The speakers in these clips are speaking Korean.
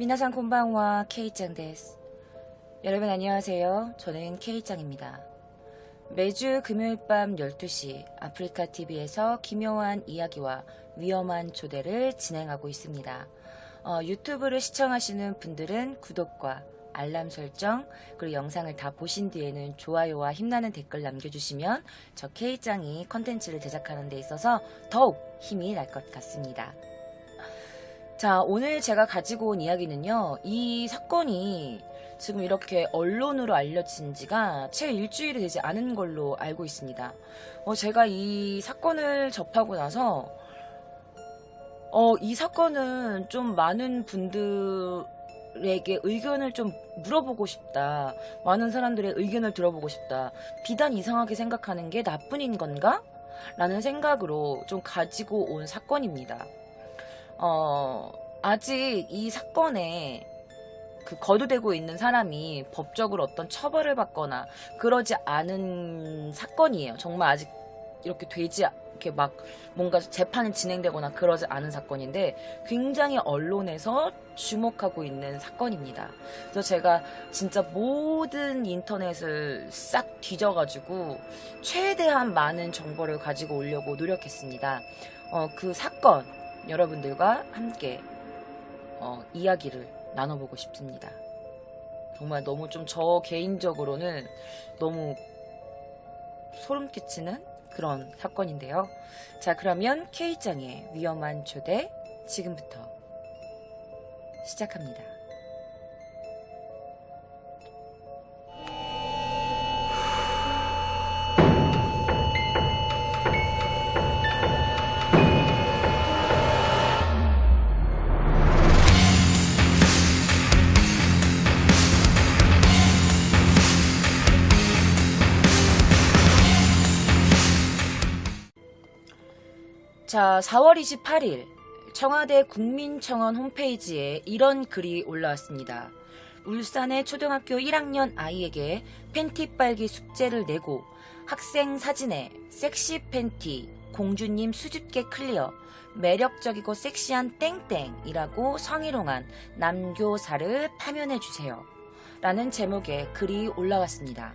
미나상 곤방와 K짱 데스. 여러분 안녕하세요. 저는 K짱입니다. 매주 금요일 밤 12시 아프리카TV에서 기묘한 이야기와 위험한 조대를 진행하고 있습니다. 유튜브를 시청하시는 분들은 구독과 알람 설정, 그리고 영상을 다 보신 뒤에는 좋아요와 힘나는 댓글 남겨주시면 저 K짱이 컨텐츠를 제작하는 데 있어서 더욱 힘이 날 것 같습니다. 자, 오늘 제가 가지고 온 이야기는요, 이 사건이 지금 이렇게 언론으로 알려진 지가 채 일주일이 되지 않은 걸로 알고 있습니다. 제가 이 사건을 접하고 나서 이 사건은 좀 많은 분들에게 의견을 좀 물어보고 싶다. 많은 사람들의 의견을 들어보고 싶다. 비단 이상하게 생각하는 게 나뿐인 건가? 라는 생각으로 좀 가지고 온 사건입니다. 아직 이 사건에 거두되고 있는 사람이 법적으로 어떤 처벌을 받거나 그러지 않은 사건이에요. 정말 아직 이렇게 이렇게 막 뭔가 재판이 진행되거나 그러지 않은 사건인데 굉장히 언론에서 주목하고 있는 사건입니다. 그래서 제가 진짜 모든 인터넷을 싹 뒤져가지고 최대한 많은 정보를 가지고 오려고 노력했습니다. 그 사건 여러분들과 함께 이야기를 나눠보고 싶습니다. 정말 너무 좀 저 개인적으로는 너무 소름 끼치는 그런 사건인데요. 자, 그러면 K짱의 위험한 조대 지금부터 시작합니다. 자, 4월 28일 청와대 국민청원 홈페이지에 이런 글이 올라왔습니다. 울산의 초등학교 1학년 아이에게 팬티 빨기 숙제를 내고 학생 사진에 섹시 팬티, 공주님 수줍게 클리어, 매력적이고 섹시한 땡땡이라고 성희롱한 남교사를 파면해주세요. 라는 제목의 글이 올라왔습니다.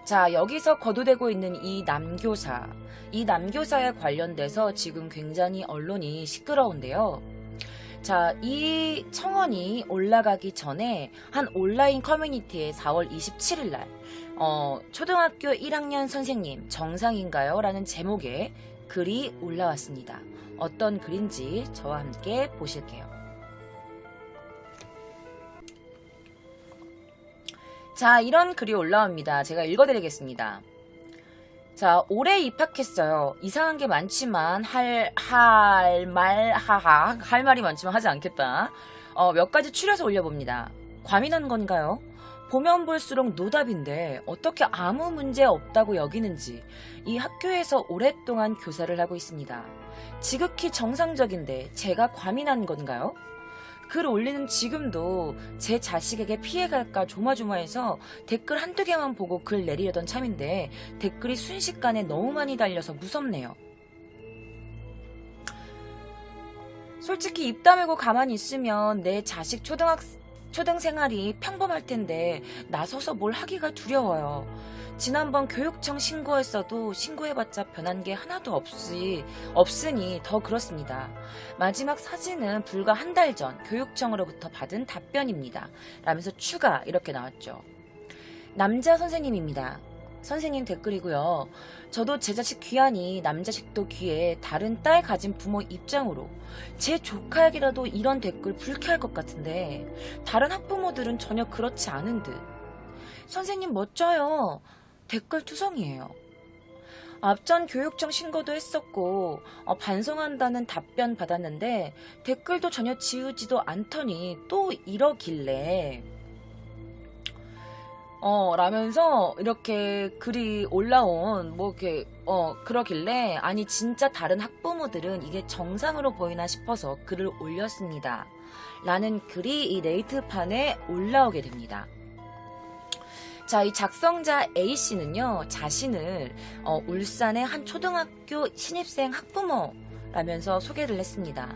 자, 여기서 거두되고 있는 이 남교사에 관련돼서 지금 굉장히 언론이 시끄러운데요. 자, 이 청원이 올라가기 전에 한 온라인 커뮤니티에 4월 27일 날 초등학교 1학년 선생님 정상인가요? 라는 제목의 글이 올라왔습니다. 어떤 글인지 저와 함께 보실게요. 자, 이런 글이 올라옵니다. 제가 읽어드리겠습니다. 자, 올해 입학했어요. 이상한 게 많지만 할 말이 많지만 하지 않겠다. 몇 가지 추려서 올려봅니다. 과민한 건가요? 보면 볼수록 노답인데 어떻게 아무 문제 없다고 여기는지 이 학교에서 오랫동안 교사를 하고 있습니다. 지극히 정상적인데 제가 과민한 건가요? 글 올리는 지금도 제 자식에게 피해갈까 조마조마해서 댓글 한두 개만 보고 글 내리려던 참인데 댓글이 순식간에 너무 많이 달려서 무섭네요. 솔직히 입 다물고 가만히 있으면 내 자식 초등생활이 평범할 텐데 나서서 뭘 하기가 두려워요. 지난번 교육청 신고했어도 신고해봤자 변한 게 하나도 없으니 더 그렇습니다. 마지막 사진은 불과 한 달 전 교육청으로부터 받은 답변입니다. 라면서 추가 이렇게 나왔죠. 남자 선생님입니다. 선생님 댓글이고요. 저도 제 자식 귀하니 남자식도 귀해 다른 딸 가진 부모 입장으로 제 조카에게라도 이런 댓글 불쾌할 것 같은데 다른 학부모들은 전혀 그렇지 않은 듯. 선생님 멋져요. 댓글 투성이에요. 앞전 교육청 신고도 했었고 반성한다는 답변 받았는데 댓글도 전혀 지우지도 않더니 또 이러길래 라면서 이렇게 글이 올라온 그러길래 아니 진짜 다른 학부모들은 이게 정상으로 보이나 싶어서 글을 올렸습니다. 라는 글이 이 레이트판에 올라오게 됩니다. 자, 이 작성자 A씨는요, 자신을 울산의 한 초등학교 신입생 학부모라면서 소개를 했습니다.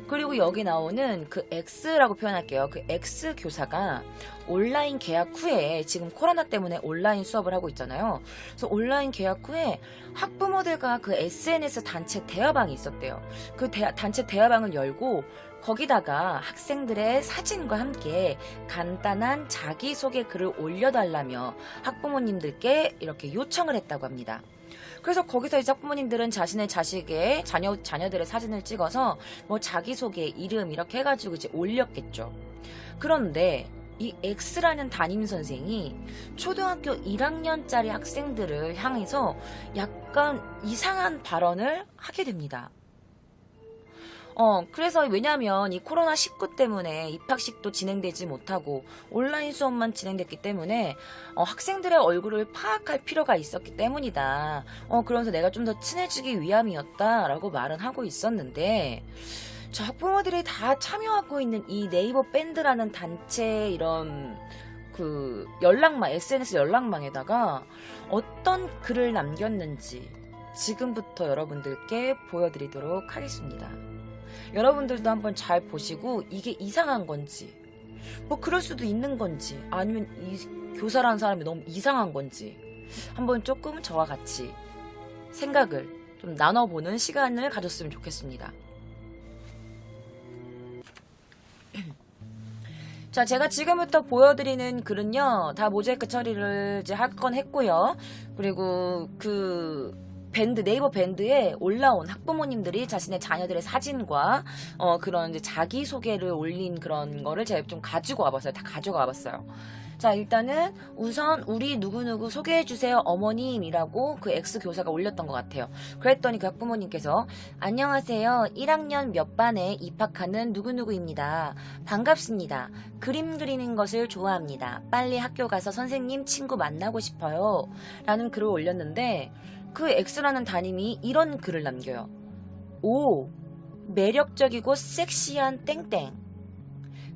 그리고 여기 나오는 그 X라고 표현할게요. 그 X 교사가 온라인 계약 후에, 지금 코로나 때문에 온라인 수업을 하고 있잖아요. 그래서 온라인 계약 후에 학부모들과 그 SNS 단체 대화방이 있었대요. 그 단체 대화방을 열고 거기다가 학생들의 사진과 함께 간단한 자기소개 글을 올려달라며 학부모님들께 이렇게 요청을 했다고 합니다. 그래서 거기서 이제 학부모님들은 자신의 자식의 자녀들의 사진을 찍어서 뭐 자기소개, 이름 이렇게 해가지고 이제 올렸겠죠. 그런데 이 X라는 담임선생이 초등학교 1학년짜리 학생들을 향해서 약간 이상한 발언을 하게 됩니다. 그래서 왜냐면 이 코로나19 때문에 입학식도 진행되지 못하고 온라인 수업만 진행됐기 때문에 학생들의 얼굴을 파악할 필요가 있었기 때문이다. 그러면서 내가 좀 더 친해지기 위함이었다라고 말은 하고 있었는데, 저 학부모들이 다 참여하고 있는 이 네이버 밴드라는 단체 이런 그 연락망, SNS 연락망에다가 어떤 글을 남겼는지 지금부터 여러분들께 보여드리도록 하겠습니다. 여러분들도 한번 잘 보시고 이게 이상한 건지, 뭐 그럴 수도 있는 건지, 아니면 이 교사라는 사람이 너무 이상한 건지 한번 조금 저와 같이 생각을 좀 나눠보는 시간을 가졌으면 좋겠습니다. 자, 제가 지금부터 보여드리는 글은요, 다 모자이크 처리를 이제 할 건 했고요. 그리고 그 네이버 밴드에 올라온 학부모님들이 자신의 자녀들의 사진과 그런 이제 자기소개를 올린 그런 거를 제가 좀 가지고 와봤어요. 다 가져가 와봤어요. 자, 일단은 우선 우리 누구누구 소개해주세요 어머님이라고 그 X 교사가 올렸던 것 같아요. 그랬더니 그 학부모님께서 안녕하세요. 1학년 몇 반에 입학하는 누구누구입니다. 반갑습니다. 그림 그리는 것을 좋아합니다. 빨리 학교 가서 선생님 친구 만나고 싶어요. 라는 글을 올렸는데, 그 X라는 담임이 이런 글을 남겨요. 오, 매력적이고 섹시한 땡땡.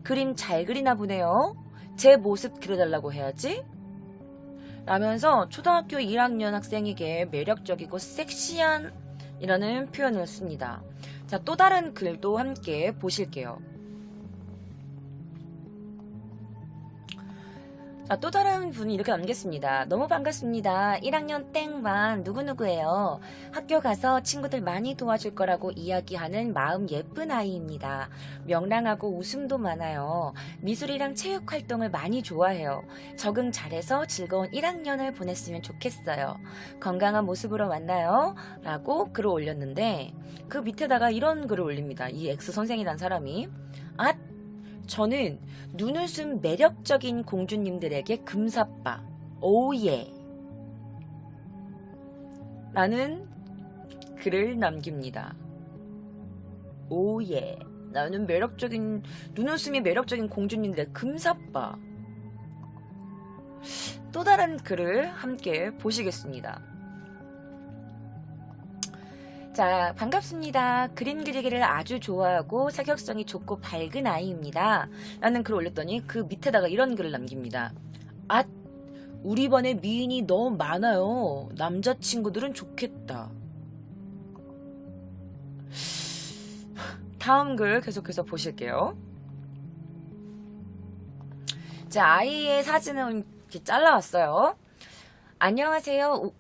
그림 잘 그리나 보네요. 제 모습 그려달라고 해야지. 라면서 초등학교 1학년 학생에게 매력적이고 섹시한 이라는 표현을 씁니다. 자, 또 다른 글도 함께 보실게요. 자, 또 다른 분이 이렇게 남겼습니다. 너무 반갑습니다. 1학년 땡반 누구누구예요. 학교 가서 친구들 많이 도와줄 거라고 이야기하는 마음 예쁜 아이입니다. 명랑하고 웃음도 많아요. 미술이랑 체육 활동을 많이 좋아해요. 적응 잘해서 즐거운 1학년을 보냈으면 좋겠어요. 건강한 모습으로 만나요. 라고 글을 올렸는데, 그 밑에다가 이런 글을 올립니다. 이 X 선생이란 사람이 저는 눈웃음 매력적인 공주님들에게 금사빠 오예 라는 글을 남깁니다. 오예, 나는 매력적인, 눈웃음이 매력적인 공주님들의 금사빠. 또 다른 글을 함께 보시겠습니다. 자, 반갑습니다. 그림 그리기를 아주 좋아하고 사격성이 좋고 밝은 아이입니다. 라는 글을 올렸더니 그 밑에다가 이런 글을 남깁니다. 우리 반에 미인이 너무 많아요. 남자친구들은 좋겠다. 다음 글 계속해서 보실게요. 자, 아이의 사진을 이렇게 잘라왔어요. 안녕하세요.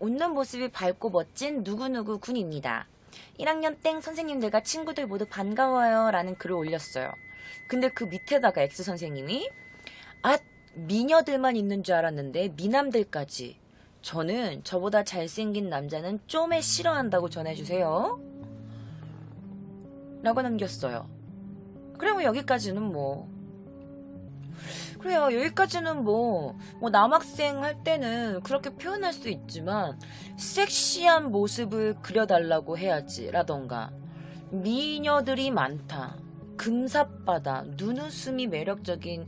웃는 모습이 밝고 멋진 누구누구 군입니다. 1학년 땡 선생님들과 친구들 모두 반가워요. 라는 글을 올렸어요. 근데 그 밑에다가 X 선생님이 미녀들만 있는 줄 알았는데 미남들까지. 저는 저보다 잘생긴 남자는 좀에 싫어한다고 전해주세요. 라고 남겼어요. 그래, 뭐 여기까지는 그래요. 여기까지는 남학생 할 때는 그렇게 표현할 수 있지만, 섹시한 모습을 그려달라고 해야지. 라던가, 미녀들이 많다. 금사빠다. 눈웃음이 매력적인,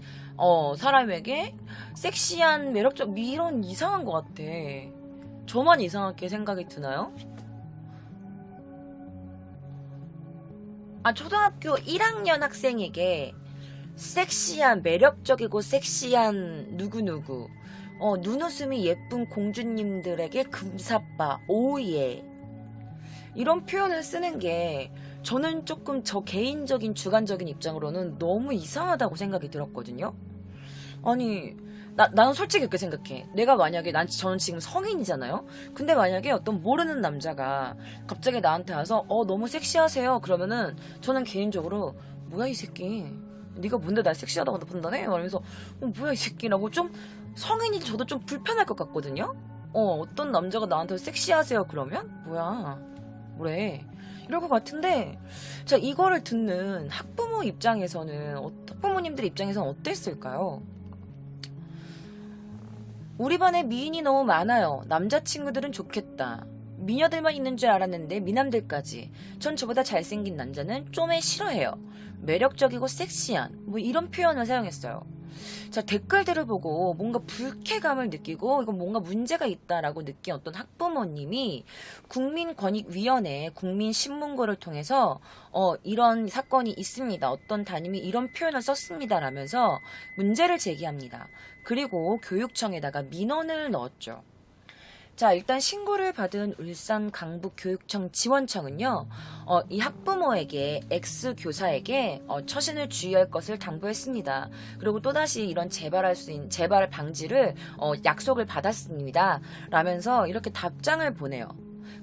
사람에게 섹시한 이런 이상한 것 같아. 저만 이상하게 생각이 드나요? 초등학교 1학년 학생에게 매력적이고 섹시한 누구누구, 눈웃음이 예쁜 공주님들에게 금사빠, 오예. 이런 표현을 쓰는 게 저는 조금 저 개인적인 주관적인 입장으로는 너무 이상하다고 생각이 들었거든요. 아니, 나는 솔직히 그렇게 생각해. 내가 만약에, 저는 지금 성인이잖아요? 근데 만약에 어떤 모르는 남자가 갑자기 나한테 와서, 너무 섹시하세요. 그러면은, 저는 개인적으로, 뭐야, 이 새끼. 네가 뭔데 날 섹시하다고 판단해? 말하면서, 뭐야, 이 새끼라고 좀, 성인이 저도 좀 불편할 것 같거든요? 어떤 남자가 나한테 섹시하세요. 그러면? 뭐야. 뭐래. 이럴 것 같은데, 자, 이거를 듣는 학부모 입장에서는, 학부모님들 입장에서는 어땠을까요? 우리 반에 미인이 너무 많아요. 남자친구들은 좋겠다. 미녀들만 있는 줄 알았는데 미남들까지. 전 저보다 잘생긴 남자는 좀에 싫어해요. 매력적이고 섹시한 뭐 이런 표현을 사용했어요. 자, 댓글들을 보고 뭔가 불쾌감을 느끼고 이건 뭔가 문제가 있다라고 느낀 어떤 학부모님이 국민권익위원회 국민신문고를 통해서 이런 사건이 있습니다. 어떤 담임이 이런 표현을 썼습니다라면서 문제를 제기합니다. 그리고 교육청에다가 민원을 넣었죠. 자, 일단 신고를 받은 울산 강북교육청 지원청은요, 이 학부모에게, X교사에게, 처신을 주의할 것을 당부했습니다. 그리고 또다시 이런 재발 방지를, 약속을 받았습니다. 라면서 이렇게 답장을 보내요.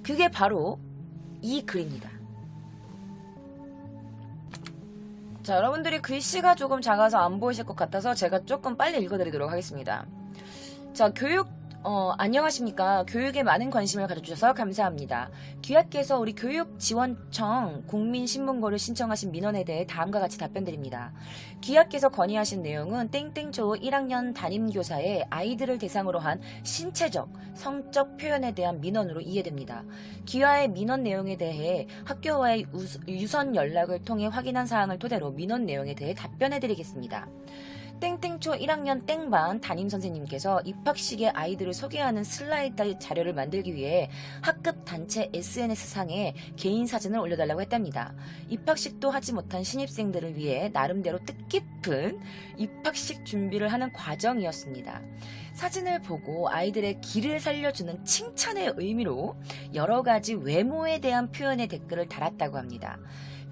그게 바로 이 글입니다. 자, 여러분들이 글씨가 조금 작아서 안 보이실 것 같아서 제가 조금 빨리 읽어드리도록 하겠습니다. 자, 안녕하십니까. 교육에 많은 관심을 가져주셔서 감사합니다. 귀하께서 우리 교육지원청 국민신문고를 신청하신 민원에 대해 다음과 같이 답변드립니다. 귀하께서 건의하신 내용은 땡땡초 1학년 담임교사의 아이들을 대상으로 한 신체적, 성적 표현에 대한 민원으로 이해됩니다. 귀하의 민원 내용에 대해 학교와의 유선 연락을 통해 확인한 사항을 토대로 민원 내용에 대해 답변해드리겠습니다. 땡땡초 1학년 땡반 담임선생님께서 입학식에 아이들을 소개하는 슬라이드 자료를 만들기 위해 학급 단체 SNS상에 개인 사진을 올려달라고 했답니다. 입학식도 하지 못한 신입생들을 위해 나름대로 뜻깊은 입학식 준비를 하는 과정이었습니다. 사진을 보고 아이들의 기를 살려주는 칭찬의 의미로 여러 가지 외모에 대한 표현의 댓글을 달았다고 합니다.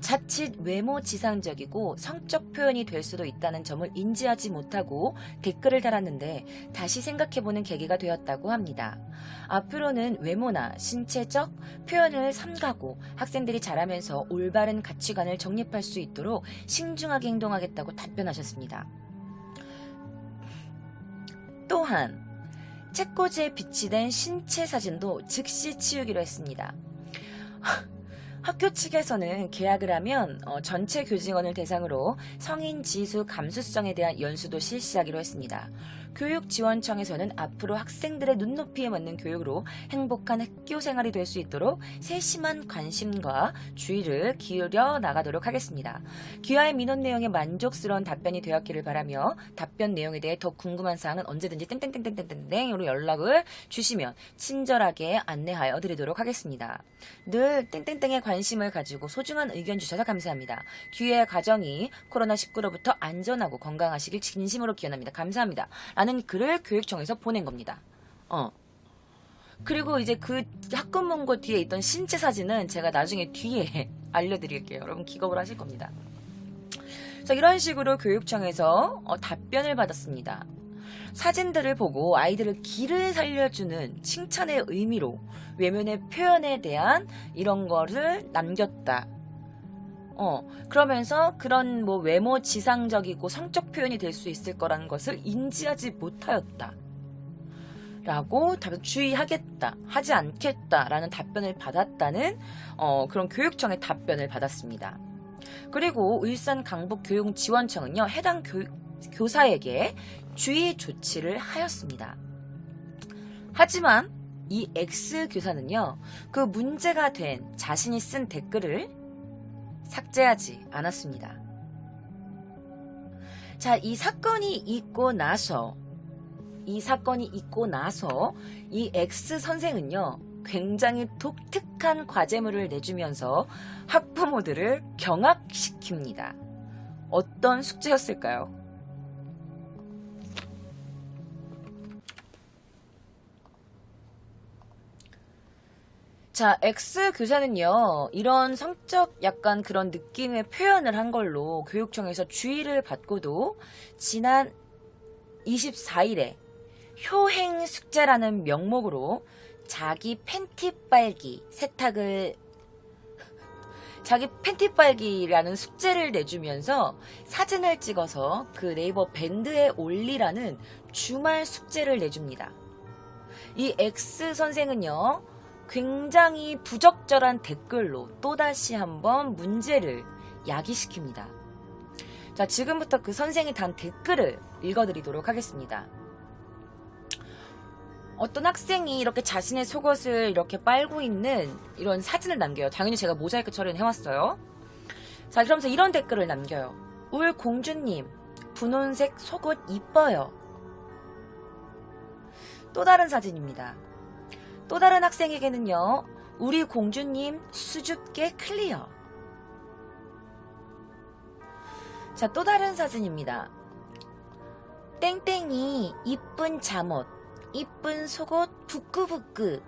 자칫 외모 지상적이고 성적 표현이 될 수도 있다는 점을 인지하지 못하고 댓글을 달았는데 다시 생각해보는 계기가 되었다고 합니다. 앞으로는 외모나 신체적 표현을 삼가고 학생들이 자라면서 올바른 가치관을 정립할 수 있도록 신중하게 행동하겠다고 답변하셨습니다. 또한 책꽂이에 비치된 신체 사진도 즉시 치우기로 했습니다. 학교 측에서는 계약을 하면 전체 교직원을 대상으로 성인 지수 감수성에 대한 연수도 실시하기로 했습니다. 교육지원청에서는 앞으로 학생들의 눈높이에 맞는 교육으로 행복한 학교 생활이 될 수 있도록 세심한 관심과 주의를 기울여 나가도록 하겠습니다. 귀하의 민원 내용에 만족스러운 답변이 되었기를 바라며 답변 내용에 대해 더 궁금한 사항은 언제든지 땡땡땡땡땡땡으로 연락을 주시면 친절하게 안내하여 드리도록 하겠습니다. 늘 땡땡땡에 관심을 가지고 소중한 의견 주셔서 감사합니다. 귀하의 가정이 코로나19로부터 안전하고 건강하시길 진심으로 기원합니다. 감사합니다. 라는 글을 교육청에서 보낸 겁니다. 그리고 이제 그 학급문고 뒤에 있던 신체 사진은 제가 나중에 뒤에 알려드릴게요. 여러분 기겁을 하실 겁니다. 자, 이런 식으로 교육청에서 답변을 받았습니다. 사진들을 보고 아이들을 기를 살려주는 칭찬의 의미로 외면의 표현에 대한 이런 거를 남겼다. 그러면서 그런 뭐 외모 지상적이고 성적 표현이 될 수 있을 거라는 것을 인지하지 못하였다. 라고 주의하겠다, 하지 않겠다라는 답변을 받았다는 그런 교육청의 답변을 받았습니다. 그리고 울산 강북교육지원청은요, 해당 교사에게 주의 조치를 하였습니다. 하지만 이 X교사는요, 그 문제가 된 자신이 쓴 댓글을 삭제하지 않았습니다. 자, 이 사건이 있고 나서 이 X 선생은요, 굉장히 독특한 과제물을 내주면서 학부모들을 경악시킵니다. 어떤 숙제였을까요? 자, X 교사는요, 이런 성적 약간 그런 느낌의 표현을 한 걸로 교육청에서 주의를 받고도 지난 24일에 효행 숙제라는 명목으로 자기 팬티 빨기 자기 팬티 빨기라는 숙제를 내주면서 사진을 찍어서 그 네이버 밴드에 올리라는 주말 숙제를 내줍니다. 이 X 선생은요, 굉장히 부적절한 댓글로 또다시 한번 문제를 야기시킵니다. 자, 지금부터 그 선생이 단 댓글을 읽어드리도록 하겠습니다. 어떤 학생이 이렇게 자신의 속옷을 이렇게 빨고 있는 이런 사진을 남겨요. 당연히 제가 모자이크 처리는 해왔어요. 자, 그러면서 이런 댓글을 남겨요. 울 공주님, 분홍색 속옷 이뻐요. 또 다른 사진입니다. 또 다른 학생에게는요, 우리 공주님 수줍게 클리어. 자, 또 다른 사진입니다. 땡땡이 이쁜 잠옷, 이쁜 속옷 부끄부끄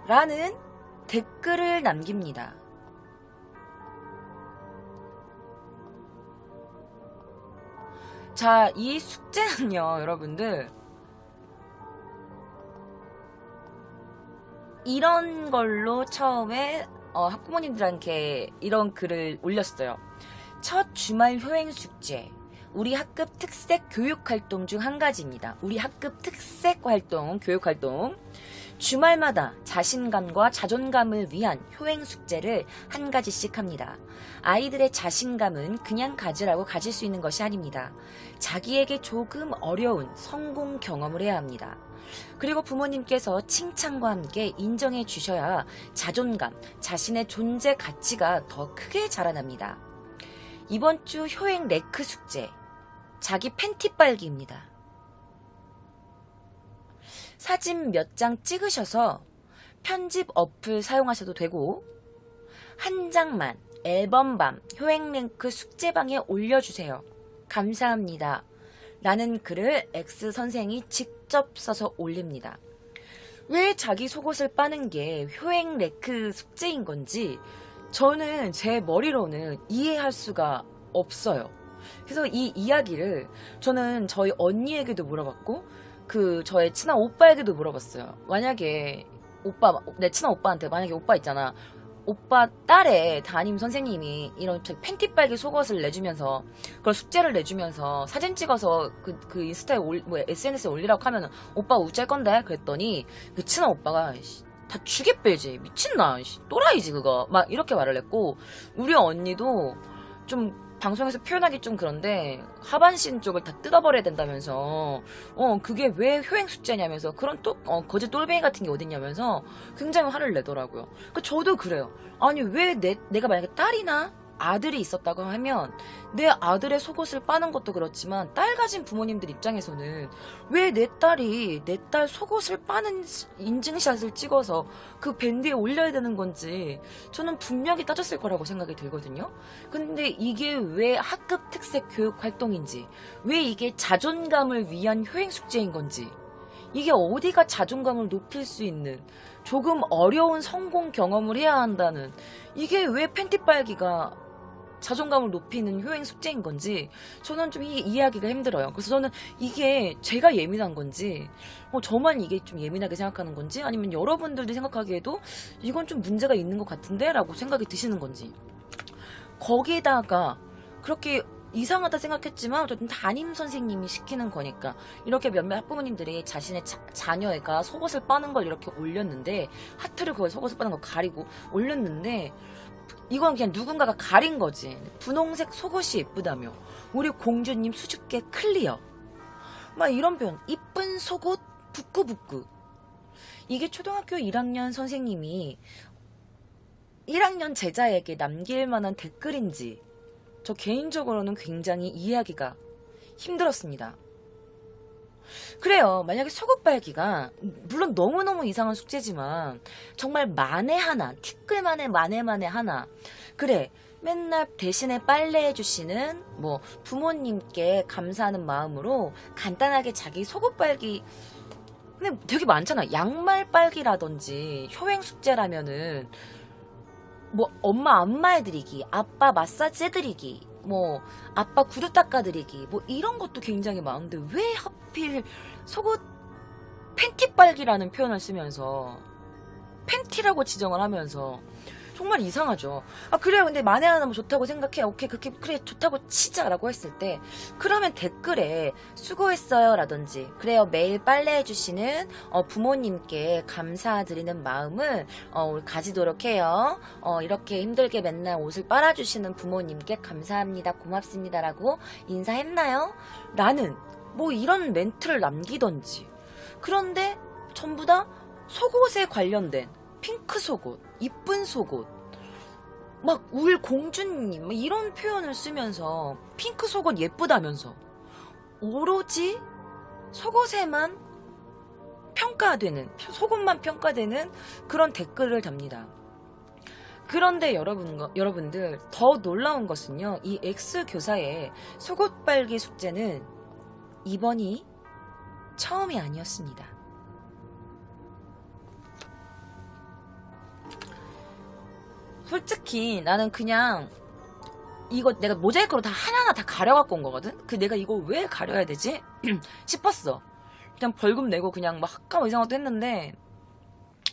라는 댓글을 남깁니다. 자, 이 숙제는요, 여러분들, 이런 걸로 처음에 학부모님들한테 이런 글을 올렸어요. 첫 주말 효행 숙제, 우리 학급 특색 교육활동 중 한 가지입니다. 우리 학급 특색 활동, 교육활동. 주말마다 자신감과 자존감을 위한 효행 숙제를 한 가지씩 합니다. 아이들의 자신감은 그냥 가지라고 가질 수 있는 것이 아닙니다. 자기에게 조금 어려운 성공 경험을 해야 합니다. 그리고 부모님께서 칭찬과 함께 인정해 주셔야 자존감, 자신의 존재 가치가 더 크게 자라납니다. 이번 주 효행 레크 숙제, 자기 팬티 빨기입니다. 사진 몇 장 찍으셔서 편집 어플 사용하셔도 되고, 한 장만 앨범밤 효행 랭크 숙제방에 올려주세요. 감사합니다. 라는 글을 X 선생이 직접 써서 올립니다. 왜 자기 속옷을 빠는 게 효행 랭크 숙제인 건지 저는 제 머리로는 이해할 수가 없어요. 그래서 이 이야기를 저는 저희 언니에게도 물어봤고, 저의 친한 오빠에게도 물어봤어요. 만약에 내 친한 오빠한테 만약에 오빠 있잖아. 오빠 딸의 담임 선생님이 이런 팬티 빨기 속옷을 내주면서 그걸 숙제를 내주면서 사진 찍어서 그 인스타에 SNS에 올리라고 하면은 오빠 우짤 건데? 그랬더니 그 친한 오빠가 다 죽여 빼지. 미친나. 또라이지 그거. 막 이렇게 말을 했고, 우리 언니도 좀 방송에서 표현하기 좀 그런데 하반신 쪽을 다 뜯어버려야 된다면서 그게 왜 효행 숙제냐면서 그런 거짓 똘뱅이 같은 게 어딨냐면서 굉장히 화를 내더라고요. 저도 그래요. 아니 왜 내가 만약에 딸이나 아들이 있었다고 하면 내 아들의 속옷을 빠는 것도 그렇지만 딸 가진 부모님들 입장에서는 왜 내 딸이 내 딸 속옷을 빠는 인증샷을 찍어서 그 밴드에 올려야 되는 건지 저는 분명히 따졌을 거라고 생각이 들거든요. 근데 이게 왜 학급 특색 교육 활동인지, 왜 이게 자존감을 위한 효행 숙제인 건지, 이게 어디가 자존감을 높일 수 있는 조금 어려운 성공 경험을 해야 한다는, 이게 왜 팬티 빨기가 자존감을 높이는 효행 숙제인 건지 저는 좀 이해하기가 힘들어요. 그래서 저는 이게 제가 예민한 건지, 저만 이게 좀 예민하게 생각하는 건지, 아니면 여러분들도 생각하기에도 이건 좀 문제가 있는 것 같은데? 라고 생각이 드시는 건지. 거기다가 그렇게 이상하다 생각했지만 어쨌든 담임 선생님이 시키는 거니까 이렇게 몇몇 학부모님들이 자신의 자녀가 속옷을 빠는 걸 이렇게 올렸는데, 하트를 그걸 속옷을 빠는 걸 가리고 올렸는데, 이건 그냥 누군가가 가린 거지. 분홍색 속옷이 예쁘다며, 우리 공주님 수줍게 클리어, 막 이런 표현. 이쁜 속옷 부끄부끄. 이게 초등학교 1학년 선생님이 1학년 제자에게 남길 만한 댓글인지 저 개인적으로는 굉장히 이해하기가 힘들었습니다. 그래요. 만약에 속옷 빨기가 물론 너무너무 이상한 숙제지만 정말 만에 하나, 티끌만에 만에 하나, 그래 맨날 대신에 빨래해 주시는 부모님께 감사하는 마음으로 간단하게 자기 속옷 빨기, 근데 되게 많잖아. 양말 빨기라든지 효행 숙제라면은 뭐 엄마 안마해드리기, 아빠 마사지 해드리기, 뭐 아빠 구두 닦아드리기, 뭐 이런 것도 굉장히 많은데 왜 하필 속옷 팬티 빨기라는 표현을 쓰면서 팬티라고 지정을 하면서 정말 이상하죠. 아 그래요. 근데 만에 하나 뭐 좋다고 생각해. 오케이 그렇게 그래 좋다고 치자라고 했을 때 그러면 댓글에 수고했어요 라든지 그래요 매일 빨래해주시는 부모님께 감사드리는 마음을 우리 가지도록 해요. 이렇게 힘들게 맨날 옷을 빨아주시는 부모님께 감사합니다 고맙습니다라고 인사했나요? 라는 뭐 이런 멘트를 남기던지. 그런데 전부 다 속옷에 관련된 핑크 속옷, 이쁜 속옷, 막 울 공주님 막 이런 표현을 쓰면서 핑크 속옷 예쁘다면서 오로지 속옷에만 평가되는, 속옷만 평가되는 그런 댓글을 답니다. 그런데 여러분들 더 놀라운 것은요. 이 X 교사의 속옷 빨기 숙제는 이번이 처음이 아니었습니다. 솔직히 나는 그냥 이거 내가 모자이크로 다 하나하나 다 가려갖고 온 거거든? 내가 이거 왜 가려야 되지? 싶었어. 그냥 벌금 내고 그냥 막 할까 뭐 이상한 것도 했는데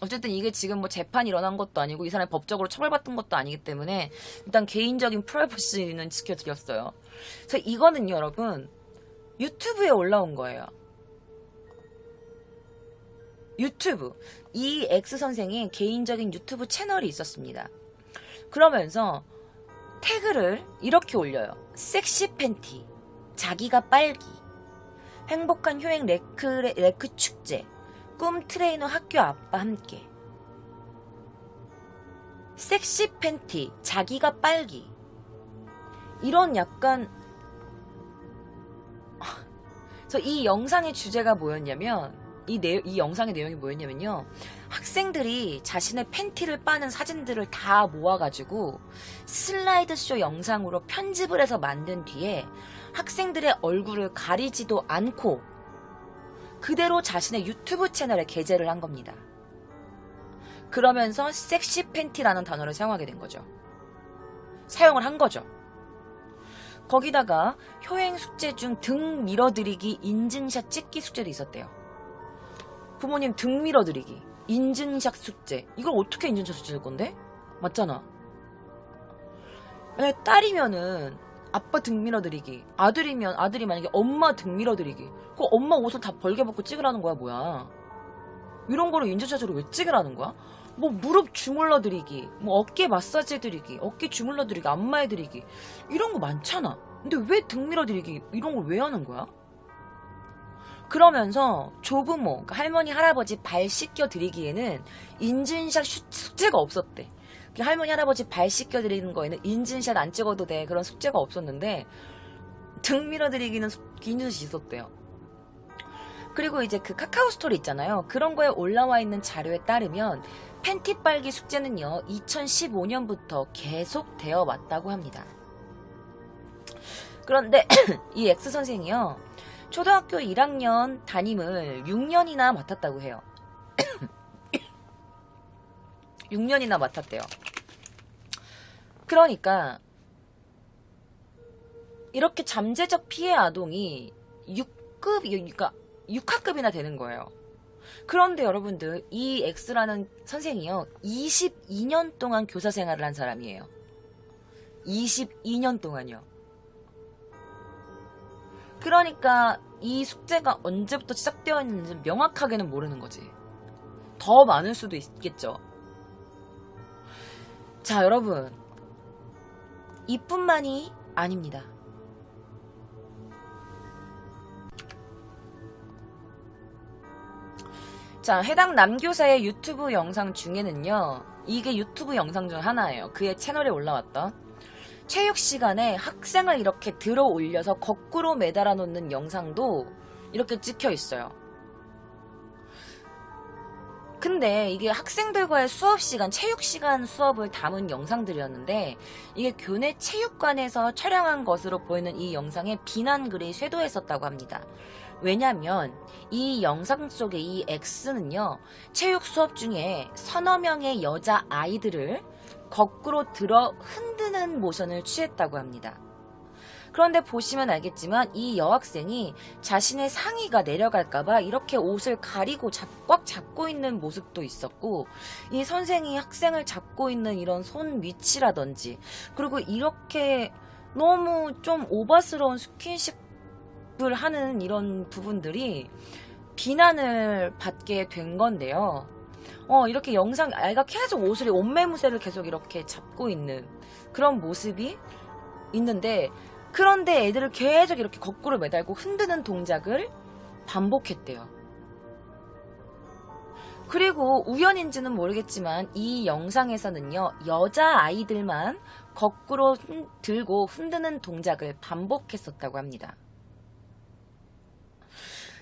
어쨌든 이게 지금 뭐 재판이 일어난 것도 아니고 이 사람이 법적으로 처벌받은 것도 아니기 때문에 일단 개인적인 프라이버시는 지켜드렸어요. 그래서 이거는요 여러분 유튜브에 올라온 거예요. 유튜브. 이 X 선생의 개인적인 유튜브 채널이 있었습니다. 그러면서 태그를 이렇게 올려요. 섹시 팬티, 자기가 빨기, 행복한 효행 레크 축제, 꿈 트레이너 학교 아빠 함께. 섹시 팬티, 자기가 빨기. 이런 약간 그래서 이 영상의 주제가 뭐였냐면 이 영상의 내용이 뭐였냐면요. 학생들이 자신의 팬티를 빠는 사진들을 다 모아가지고 슬라이드쇼 영상으로 편집을 해서 만든 뒤에 학생들의 얼굴을 가리지도 않고 그대로 자신의 유튜브 채널에 게재를 한 겁니다. 그러면서 섹시 팬티라는 단어를 사용하게 된 거죠. 사용을 한 거죠. 거기다가 효행 숙제 중 등 밀어드리기 인증샷 찍기 숙제도 있었대요. 부모님 등 밀어드리기 인증샷 숙제. 이걸 어떻게 인증샷 숙제할 건데? 맞잖아. 만약에 딸이면은 아빠 등 밀어드리기, 아들이 만약에 엄마 등 밀어드리기. 그 엄마 옷을 다 벌게 벗고 찍으라는 거야 뭐야. 이런 거를 인증샷으로 왜 찍으라는 거야? 뭐 무릎 주물러드리기, 뭐 어깨 마사지 해드리기, 어깨 주물러드리기, 안마해드리기 이런 거 많잖아. 근데 왜 등 밀어드리기 이런 걸 왜 하는 거야? 그러면서 조부모, 그러니까 할머니 할아버지 발 씻겨드리기에는 인증샷 숙제가 없었대. 할머니 할아버지 발 씻겨드리는 거에는 인증샷 안 찍어도 돼 그런 숙제가 없었는데 등 밀어드리기는 인증샷이 있었대요. 그리고 이제 그 카카오 스토리 있잖아요. 그런 거에 올라와 있는 자료에 따르면 팬티 빨기 숙제는요 2015년부터 계속 되어 왔다고 합니다. 그런데 이 X 선생이요 초등학교 1학년 담임을 6년이나 맡았다고 해요. 6년이나 맡았대요. 그러니까 이렇게 잠재적 피해 아동이 6급, 그러니까 6하급이나 되는 거예요. 그런데 여러분들 이 X라는 선생이요 22년 동안 교사 생활을 한 사람이에요. 22년 동안요. 그러니까 이 숙제가 언제부터 시작되어 있는지 명확하게는 모르는 거지. 더 많을 수도 있겠죠. 자 여러분 이뿐만이 아닙니다. 자 해당 남교사의 유튜브 영상 중에는요 이게 유튜브 영상 중 하나예요. 그의 채널에 올라왔던 체육 시간에 학생을 이렇게 들어 올려서 거꾸로 매달아 놓는 영상도 이렇게 찍혀 있어요. 근데 이게 학생들과의 수업 시간, 체육 시간 수업을 담은 영상들이었는데 이게 교내 체육관에서 촬영한 것으로 보이는 이 영상에 비난글이 쇄도했었다고 합니다. 왜냐면 이 영상 속의 이 X는요, 체육 수업 중에 서너 명의 여자 아이들을 거꾸로 들어 흔드는 모션을 취했다고 합니다. 그런데 보시면 알겠지만 이 여학생이 자신의 상의가 내려갈까봐 이렇게 옷을 가리고 꽉 잡고 있는 모습도 있었고, 이 선생이 학생을 잡고 있는 이런 손 위치라든지, 그리고 이렇게 너무 좀 오바스러운 스킨십을 하는 이런 부분들이 비난을 받게 된 건데요. 이렇게 영상, 아이가 계속 옷을, 옷매무새를 계속 이렇게 잡고 있는 그런 모습이 있는데, 그런데 애들을 계속 이렇게 거꾸로 매달고 흔드는 동작을 반복했대요. 그리고 우연인지는 모르겠지만 이 영상에서는요, 여자아이들만 거꾸로 들고 흔드는 동작을 반복했었다고 합니다.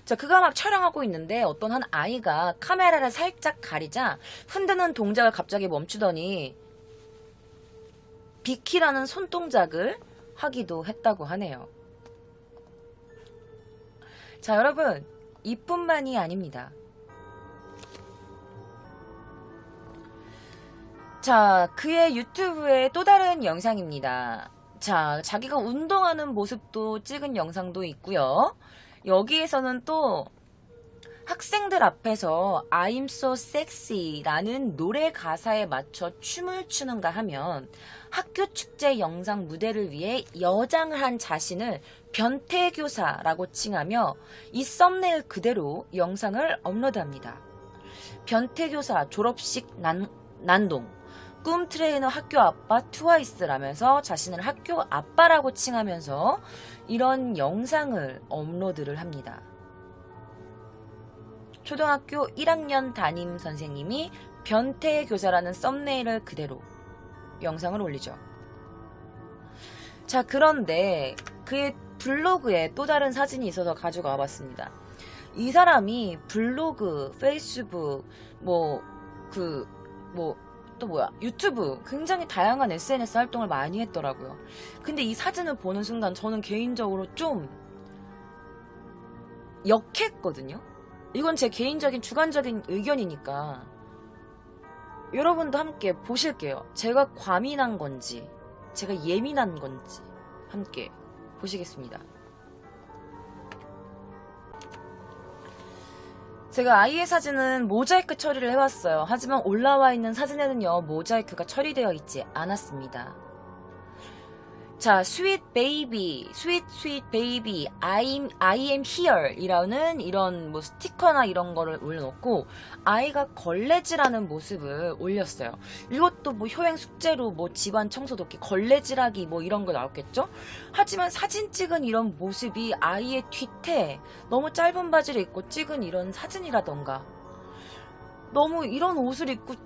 자, 그가 막 촬영하고 있는데 어떤 한 아이가 카메라를 살짝 가리자 흔드는 동작을 갑자기 멈추더니 비키라는 손동작을 하기도 했다고 하네요. 자, 여러분, 이뿐만이 아닙니다. 자, 그의 유튜브의 또 다른 영상입니다. 자, 자기가 운동하는 모습도 찍은 영상도 있고요. 여기에서는 또 학생들 앞에서 I'm so sexy 라는 노래 가사에 맞춰 춤을 추는가 하면 학교 축제 영상 무대를 위해 여장을 한 자신을 변태교사라고 칭하며 이 썸네일 그대로 영상을 업로드합니다. 변태교사 졸업식 난동, 꿈 트레이너 학교 아빠 트와이스라면서 자신을 학교 아빠라고 칭하면서 이런 영상을 업로드를 합니다. 초등학교 1학년 담임 선생님이 변태교사라는 썸네일을 그대로 영상을 올리죠. 자, 그런데 그의 블로그에 또 다른 사진이 있어서 가지고 와봤습니다. 이 사람이 블로그, 페이스북, 유튜브 굉장히 다양한 SNS 활동을 많이 했더라고요. 근데 이 사진을 보는 순간 저는 개인적으로 좀 역했거든요. 이건 제 개인적인 주관적인 의견이니까 여러분도 함께 보실게요. 제가 과민한 건지 제가 예민한 건지 함께 보시겠습니다. 제가 아이의 사진은 모자이크 처리를 해왔어요. 하지만 올라와 있는 사진에는요, 모자이크가 처리되어 있지 않았습니다. 자, sweet baby, sweet baby, I am here 이라는 이런 뭐 스티커나 이런 거를 올려놓고 아이가 걸레질하는 모습을 올렸어요. 이것도 뭐 효행 숙제로 뭐 집안 청소 돕기, 걸레질하기 뭐 이런 거 나왔겠죠? 하지만 사진 찍은 이런 모습이 아이의 뒤태, 너무 짧은 바지를 입고 찍은 이런 사진이라던가 너무 이런 옷을 입고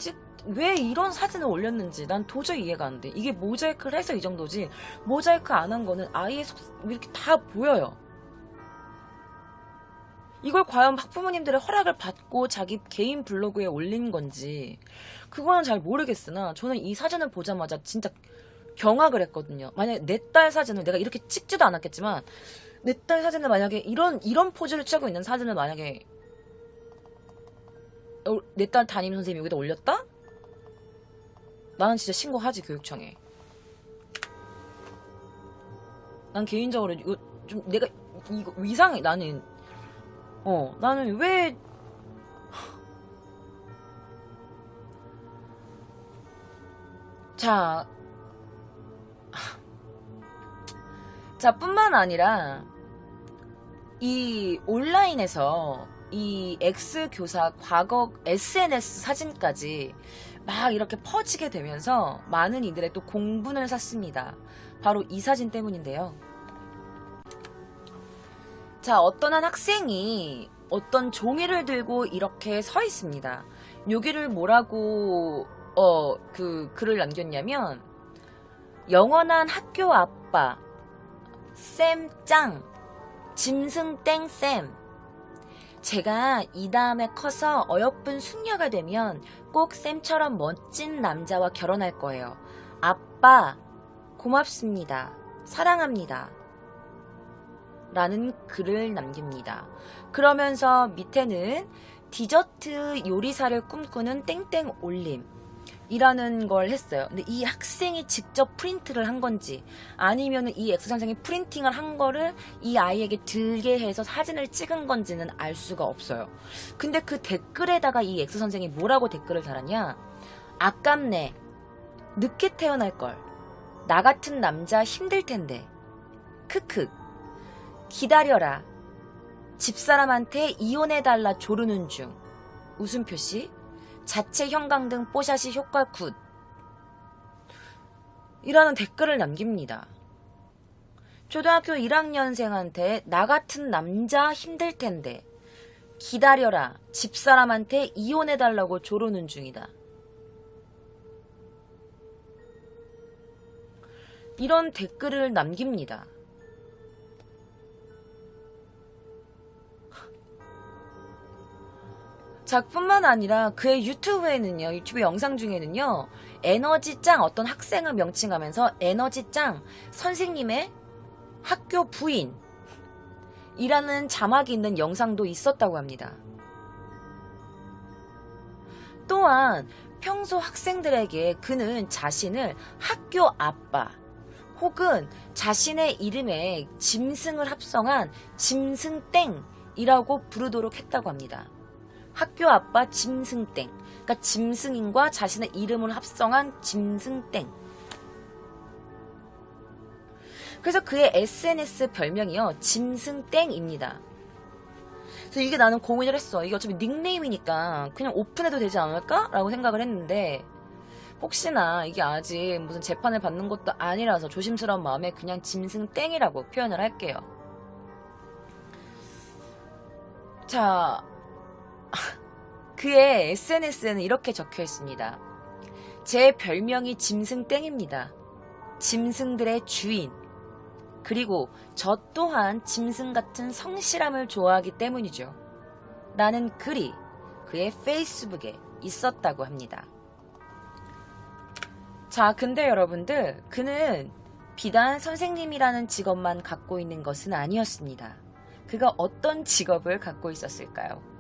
왜 이런 사진을 올렸는지 난 도저히 이해가 안 돼. 이게 모자이크를 해서 이 정도지, 모자이크 안 한 거는 아이의 이렇게 다 보여요. 이걸 과연 학부모님들의 허락을 받고 자기 개인 블로그에 올린 건지 그거는 잘 모르겠으나 저는 이 사진을 보자마자 진짜 경악을 했거든요. 만약에 내 딸 사진을 내가 이렇게 찍지도 않았겠지만 내 딸 사진을 만약에 이런 포즈를 취하고 있는 사진을 만약에 내 딸 담임 선생님이 여기다 올렸다? 나는 진짜 신고하지, 교육청에. 난 개인적으로 이거 좀 내가 이거 이상해. 나는 왜 자, 뿐만 아니라 이 온라인에서 이 X 교사 과거 SNS 사진까지 막 이렇게 퍼지게 되면서 많은 이들의 또 공분을 샀습니다. 바로 이 사진 때문인데요. 자, 어떤 한 학생이 어떤 종이를 들고 이렇게 서 있습니다. 여기를 뭐라고 글을 남겼냐면, 영원한 학교 아빠 쌤짱 짐승땡 쌤, 제가 이 다음에 커서 어여쁜 숙녀가 되면 꼭 쌤처럼 멋진 남자와 결혼할 거예요. 아빠 고맙습니다. 사랑합니다. 라는 글을 남깁니다. 그러면서 밑에는 디저트 요리사를 꿈꾸는 땡땡 올림 이라는 걸 했어요. 근데 이 학생이 직접 프린트를 한 건지 아니면 이 엑소 선생이 프린팅을 한 거를 이 아이에게 들게 해서 사진을 찍은 건지는 알 수가 없어요. 근데 그 댓글에다가 이 엑소 선생이 뭐라고 댓글을 달았냐? 아깝네. 늦게 태어날 걸. 나 같은 남자 힘들 텐데. 크크. 기다려라. 집사람한테 이혼해달라 조르는 중. 웃음 표시. 자체 형광등 뽀샤시 효과 굿 이라는 댓글을 남깁니다. 초등학교 1학년생한테 나 같은 남자 힘들 텐데 기다려라 집사람한테 이혼해달라고 조르는 중이다. 이런 댓글을 남깁니다. 뿐만 아니라 그의 유튜브 영상 중에는요, 에너지짱 어떤 학생을 명칭하면서 에너지짱 선생님의 학교 부인 이라는 자막이 있는 영상도 있었다고 합니다. 또한 평소 학생들에게 그는 자신을 학교 아빠 혹은 자신의 이름에 짐승을 합성한 짐승땡이라고 부르도록 했다고 합니다. 학교 아빠 짐승땡. 그러니까 짐승인과 자신의 이름을 합성한 짐승땡. 그래서 그의 SNS 별명이요. 짐승땡입니다. 그래서 이게 나는 고민을 했어. 이게 어차피 닉네임이니까 그냥 오픈해도 되지 않을까? 라고 생각을 했는데 혹시나 이게 아직 무슨 재판을 받는 것도 아니라서 조심스러운 마음에 그냥 짐승땡이라고 표현을 할게요. 자, 그의 SNS에는 이렇게 적혀 있습니다. 제 별명이 짐승땡입니다. 짐승들의 주인. 그리고 저 또한 짐승 같은 성실함을 좋아하기 때문이죠. 라는 글이 그의 페이스북에 있었다고 합니다. 자, 근데 여러분들, 그는 비단 선생님이라는 직업만 갖고 있는 것은 아니었습니다. 그가 어떤 직업을 갖고 있었을까요?